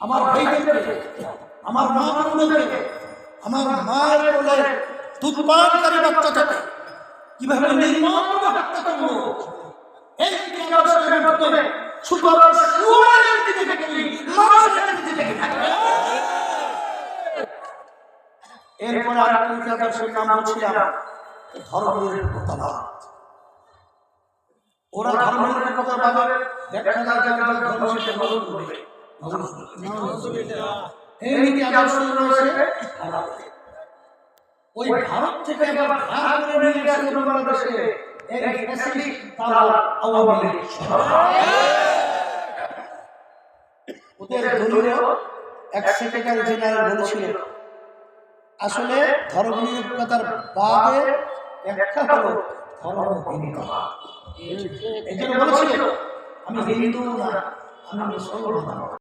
আমার ভাইদেরকে, আমার মা বোনদেরকে, আমার মায়ের কোলে দুধ পানকারী বাচ্চাটাকে কিভাবে নির্মমভাবে হত্যা করবো, এই আদর্শের মাধ্যমে শুধু আমার সুরের দিকে দেখি, মানুষের দিকে দেখি। এরপর আর একটা আদর্শের নাম বলছিলাম ধর্মনিরপেক্ষতাবাদ। ওরা ধর্মনিরপেক্ষতাবাদ ব্যাখ্যা দেওয়ার ধর্ম সেটা গ্রহণ করবে। এই নীতি আদর্শ রয়েছে ওই ভারত থেকে আবার ভাগ করে নিয়ে গেছে বাংলাদেশে এই ফ্যাসিস্ট তারা আওয়ামী লীগ। ওদের দলীয় এক সেক্রেটারি জেনারেল বলেছিলেন, আসলে ধর্মনিরপেক্ষতার বাদে ব্যাখ্যা হলো ধর্মহীনতা। এই জন্য বলেছিল, আমি হিন্দু না, আমি মুসলমান।